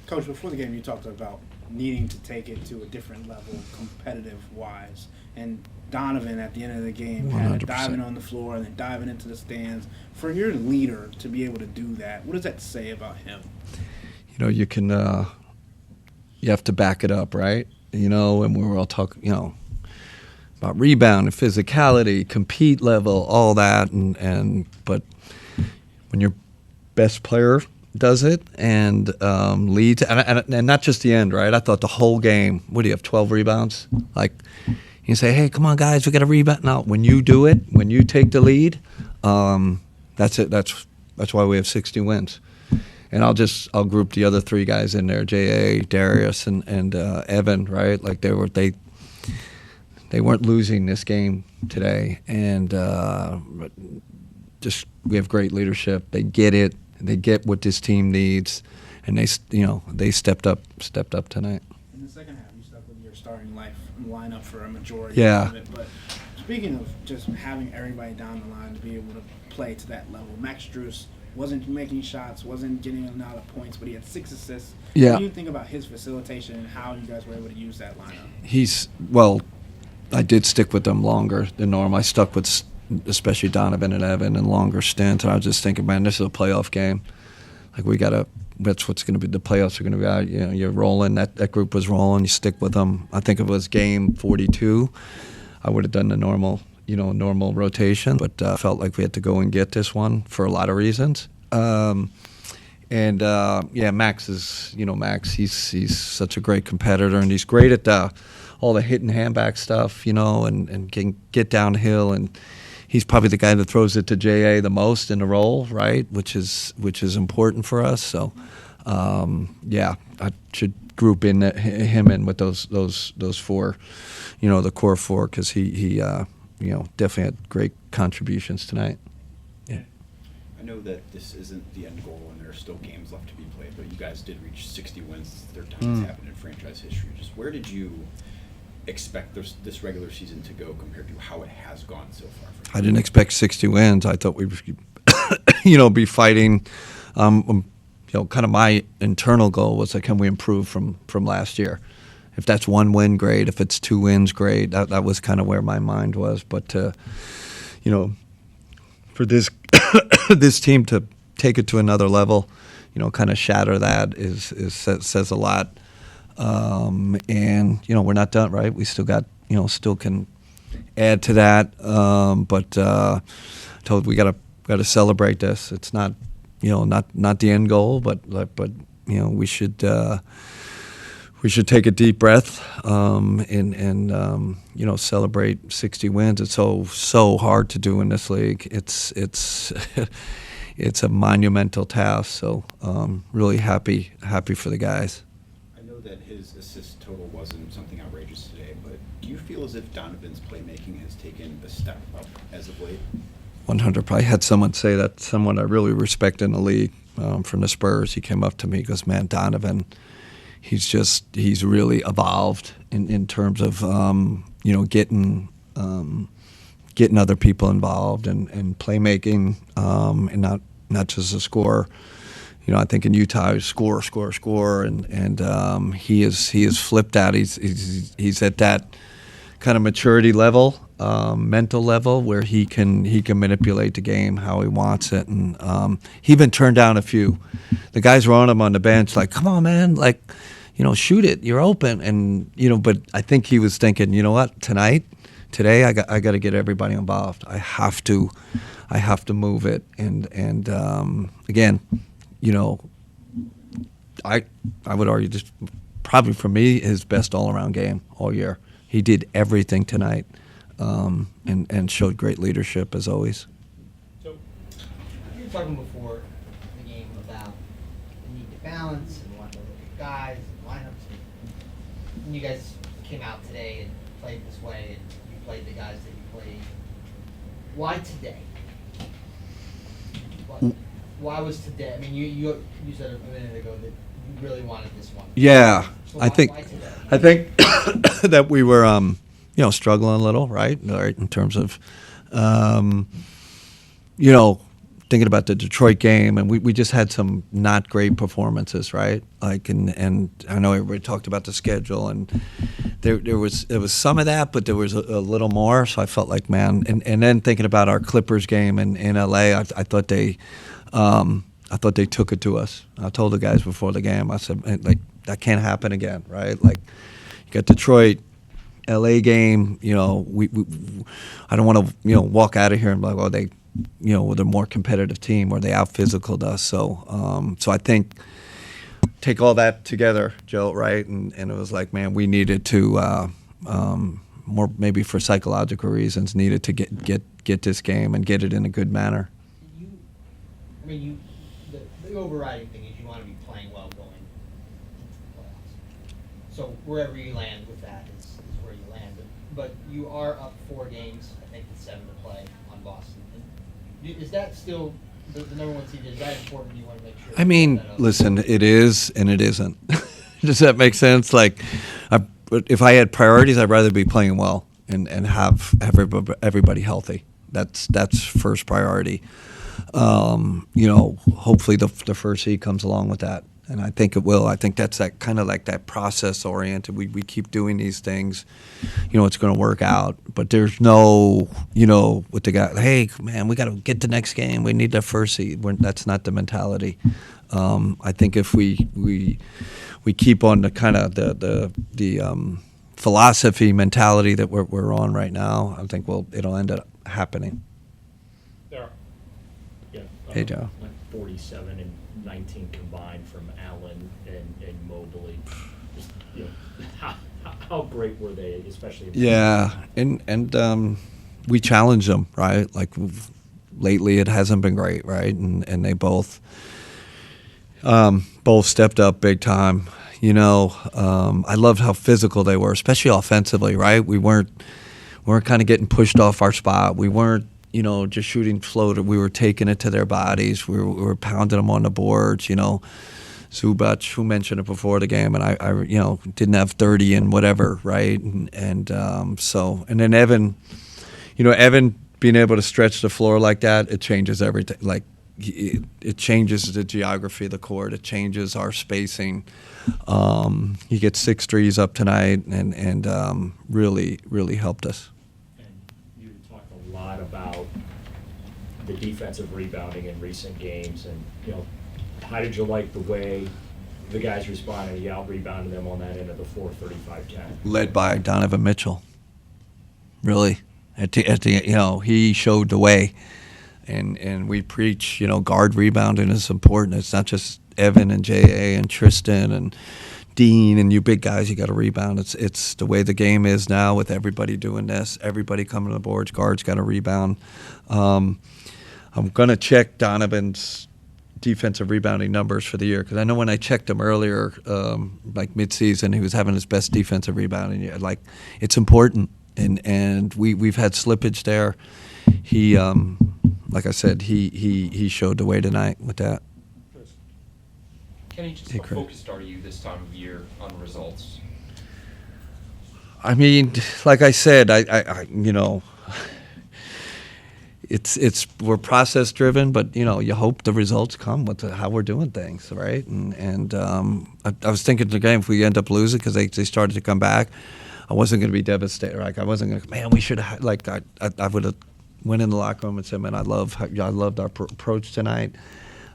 Coach, before the game, you talked about needing to take it to a different level, competitive-wise. And Donovan, at the end of the game, had 100%. it diving on the floor and then diving into the stands. For your leader to be able to do that, what does that say about him? You can, you have to back it up, right? And we were all talking, about rebound and physicality, compete level, all that. But when your best player does it and leads, and not just the end, right? I thought the whole game, what do you have, 12 rebounds? Like, you say, hey, come on, guys, we got a rebound. No, when you do it, when you take the lead, that's it. That's why we have 60 wins. And I'll group the other three guys in there: J.A., Darius, and Evan. Right, like they weren't losing this game today, and just we have great leadership. They get it. They get what this team needs, and they stepped up tonight. In the second half, you stuck with your starting lineup for a majority Yeah. of it. But speaking of just having everybody down the line to be able to play to that level, Max Strus wasn't making shots, wasn't getting a lot of points, but he had 6 assists. Yeah. What do you think about his facilitation and how you guys were able to use that lineup? I did stick with them longer than normal. I stuck with especially Donovan and Evan in longer stints, and I was just thinking, man, this is a playoff game. Like that's what's going to be. The playoffs are going to be out. You're rolling. That group was rolling. You stick with them. I think if it was game 42, I would have done the normal rotation, but felt like we had to go and get this one for a lot of reasons. Max is, Max, he's such a great competitor, and he's great at all the hit and handback stuff, and can get downhill, and he's probably the guy that throws it to J.A. the most in the roll, right, which is important for us. So, I should group him in with those four, the core four, because he definitely had great contributions tonight. Yeah. I know that this isn't the end goal and there are still games left to be played, but you guys did reach 60 wins. It's the third time it's happened in franchise history. Just where did you expect this regular season to go compared to how it has gone so far? I didn't expect 60 wins. I thought we would, be fighting. Kind of my internal goal was can we improve from last year? If that's 1 win, great. If it's 2 wins, great. That was kind of where my mind was. But for this this team to take it to another level, kind of shatter that says a lot. We're not done, right? We still got, still can add to that. Told we got to celebrate this. It's not, not the end goal, but we should take a deep breath and celebrate 60 wins. It's so hard to do in this league. It's it's a monumental task. So really happy for the guys. I know that his assist total wasn't something outrageous today, but do you feel as if Donovan's playmaking has taken a step up as of late? 100. I had someone say that, someone I really respect in the league from the Spurs. He came up to me and goes, man, Donovan, he's really evolved in terms of getting other people involved and playmaking and not just a scorer. I think in Utah, score, and he has flipped that. He's at that kind of maturity level, mental level, where he can manipulate the game how he wants it, and he even turned down a few. The guys were on him on the bench, like, come on, man, like, shoot it, you're open, and but I think he was thinking, you know what, today I got to get everybody involved. I have to move it, and again, I would argue just probably for me his best all-around game all year. He did everything tonight, and showed great leadership as always. So you were talking before the game about the need to balance and wanting to look at guys and lineups. And you guys came out today and played this way, and you played the guys that you played. Why today? Why was today? I mean, you said a minute ago that you really wanted this one. Yeah, So I think that we were struggling a little, right, in terms of thinking about the Detroit game, and we just had some not great performances, right? Like, and I know everybody talked about the schedule, and there was some of that, but there was a little more. So I felt like, man, and then thinking about our Clippers game in LA, I thought they took it to us. I told the guys before the game, I said, like, that can't happen again, right? Like, you got Detroit, LA game, you know, we I don't want to, you know, walk out of here and be like, oh, they, you know, they're a more competitive team or they out-physicaled us. So I think take all that together, Joe, right? And it was like, man, we needed to, more maybe for psychological reasons, needed to get this game and get it in a good manner. The overriding thing is you want to be playing well going into the playoffs. So wherever you land with that is where you land. But you are up 4 games, I think with 7 to play on Boston. And is that still the number 1 seed? Is that important? You want to make sure? I mean, listen, it is and it isn't. Does that make sense? Like, if I had priorities, I'd rather be playing well and have everybody healthy. That's first priority. You know, hopefully the first seed comes along with that, and I think it will. I think that's that kind of like that process oriented. We keep doing these things, you know, it's going to work out. But there's no, you know, with the guy, hey man, we got to get the next game. We need the first seed. That's not the mentality. I think if we keep on the kind of the philosophy mentality that we're on right now, I think it'll end up happening. Hey, Joe. Like 47 and 19 combined from Allen and Mobley. Just, you know, how great were they, especially? Yeah, and we challenge them, right? Like lately, it hasn't been great, right? And they both stepped up big time. You know, I loved how physical they were, especially offensively, right? We weren't kind of getting pushed off our spot. We weren't, you know, just shooting floater. We were taking it to their bodies. We were pounding them on the boards, you know. Zubac, who mentioned it before the game, and I you know, didn't have 30 and whatever, right? And then Evan, you know, Evan being able to stretch the floor like that, it changes everything. Like, it changes the geography of the court. It changes our spacing. He gets 6 threes up tonight and really helped us. About the defensive rebounding in recent games, and you know, how did you like the way the guys responded? You out-rebounded them on that end of the 4:35-10. Led by Donovan Mitchell. Really, at the you know, he showed the way, and we preach, you know, guard rebounding is important. It's not just Evan and J.A. and Tristan and Dean and you big guys, you got to rebound. It's the way the game is now with everybody doing this. Everybody coming to the boards. Guards got to rebound. I'm going to check Donovan's defensive rebounding numbers for the year because I know when I checked him earlier, like midseason, he was having his best defensive rebounding. Like, it's important, and we've had slippage there. He, like I said, he showed the way tonight with that. Kenny, just how focused are you this time of year on results? I mean, like I said, I you know, we're process driven, but you know, you hope the results come with how we're doing things, right? And I was thinking the game, if we end up losing because they started to come back, I wasn't going to be devastated. Like, I wasn't going to, man, we should have, like, I would have went in the locker room and said, man, I loved our approach tonight.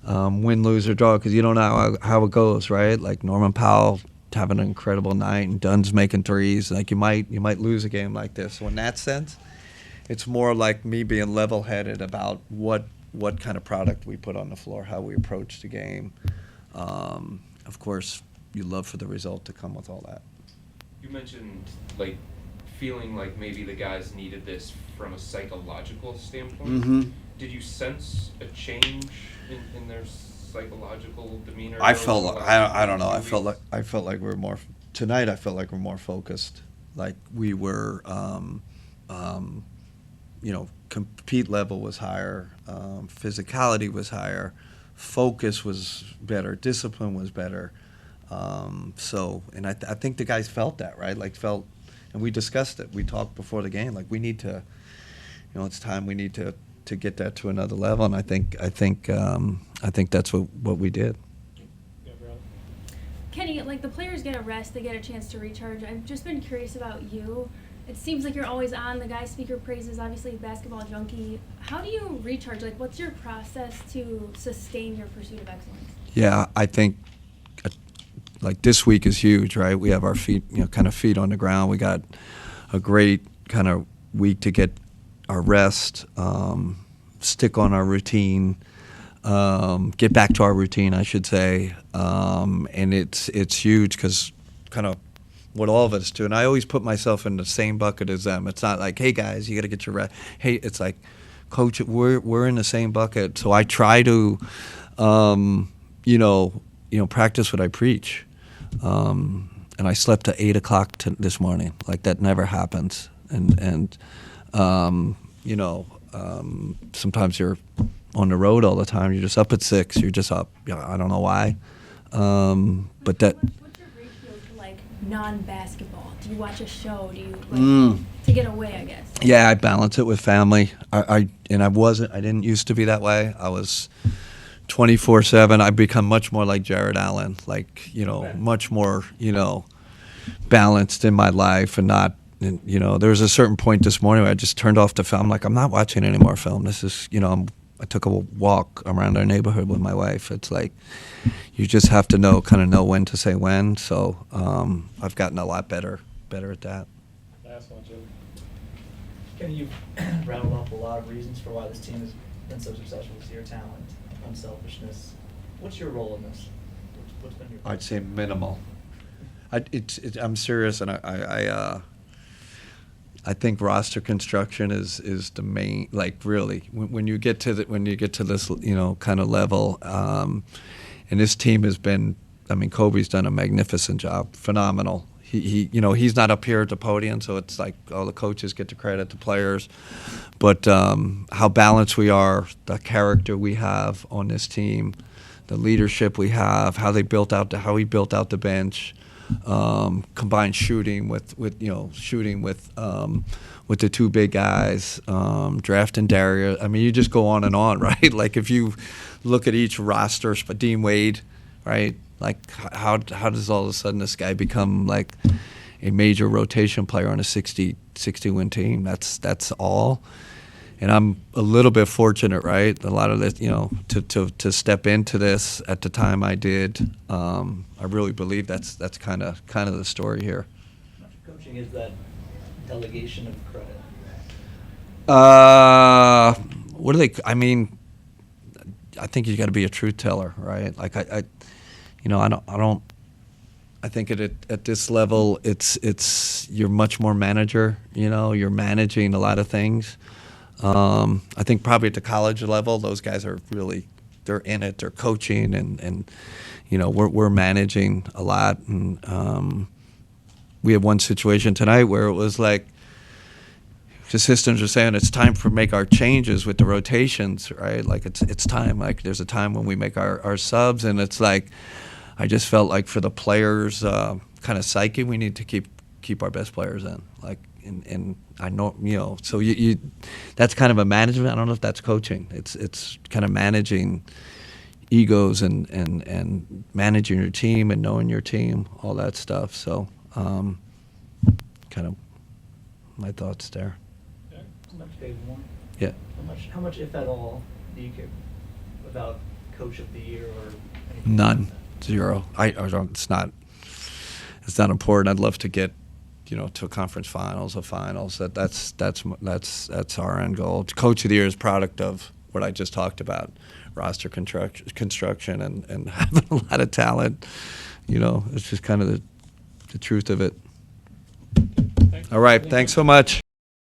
Win, lose, or draw, because you don't know how it goes, right? Like, Norman Powell having an incredible night, and Dunn's making threes. Like, you might lose a game like this. So in that sense, it's more like me being level-headed about what kind of product we put on the floor, how we approach the game. Of course, you love for the result to come with all that. You mentioned, like, feeling like maybe the guys needed this from a psychological standpoint. Mm-hmm. Did you sense a change in their psychological demeanor? I felt like, I don't know. I felt like we're more tonight. I felt like we're more focused. Like, we were, you know, compete level was higher, physicality was higher, focus was better, discipline was better. And I think the guys felt that, right? Like, and we discussed it. We talked before the game. Like, we need to, you know, it's time we need to to get that to another level, and I think that's what we did. Kenny, like the players get a rest, they get a chance to recharge. I've just been curious about you. It seems like you're always on. The guy speaker praises, obviously, basketball junkie. How do you recharge? Like, what's your process to sustain your pursuit of excellence? Yeah, I think like this week is huge, right? We have our feet, kind of feet on the ground. We got a great kind of week to get our rest, stick on our routine, get back to our routine, I should say, and it's huge because kind of what all of us do. And I always put myself in the same bucket as them. It's not like, hey guys, you got to get your rest. Hey, it's like, coach, we're in the same bucket. So I try to, practice what I preach. And I slept at 8 o'clock this morning. Like that never happens. And sometimes you're on the road all the time. You're just up at 6. You're just up. I don't know why. But that. What's your ratio to like non-basketball? Do you watch a show? Do you to get away? I guess. Yeah, I balance it with family. I didn't used to be that way. I was 24/7. I've become much more like Jared Allen, much more, balanced in my life and not, there was a certain point this morning where I just turned off the film. I'm like, I'm not watching any more film. This is, I took a walk around our neighborhood with my wife. It's like, you just have to know when to say when. So I've gotten a lot better at that. Last one, Jim. Kenny, you've rattled off a lot of reasons for why this team has been so successful this year: talent, unselfishness. What's your role in this? What's been your? I'd say minimal. I'm serious, and I think roster construction is the main. Like really, when you get to this kind of level, and this team has been. I mean, Kobe's done a magnificent job, phenomenal. He's not up here at the podium, so it's like all the coaches get the credit, the players. But how balanced we are, the character we have on this team, the leadership we have, how he built out the bench, combined shooting with the two big guys, drafting Darius. I mean, you just go on and on, right? Like if you look at each roster, Dean Wade, right? Like how does all of a sudden this guy become like a major rotation player on a 60-win team? That's all. And I'm a little bit fortunate, right? A lot of this, to step into this at the time I did. I really believe that's kind of the story here. Coaching is that delegation of credit. What do they? I mean, I think you got to be a truth teller, right? Like I don't. I think at this level, it's you're much more manager. You're managing a lot of things. I think probably at the college level, those guys are really they're in it. They're coaching and we're managing a lot. And we had one situation tonight where it was like the assistants are saying it's time to make our changes with the rotations, right? Like it's time. Like there's a time when we make our subs, and it's like. I just felt like for the players' kind of psyche, we need to keep our best players in. Like, and I know, so you that's kind of a management. I don't know if that's coaching. It's kind of managing egos and managing your team and knowing your team, all that stuff. So, kind of my thoughts there. Yeah. How much, Dave, more? Yeah. How much, if at all, do you care about Coach of the Year or anything? None. Like that? 0. I don't. It's not important. I'd love to get, to a conference finals or finals. That's our end goal. Coach of the Year is product of what I just talked about, roster construction and having a lot of talent. It's just kind of the truth of it. All right. Thanks so much.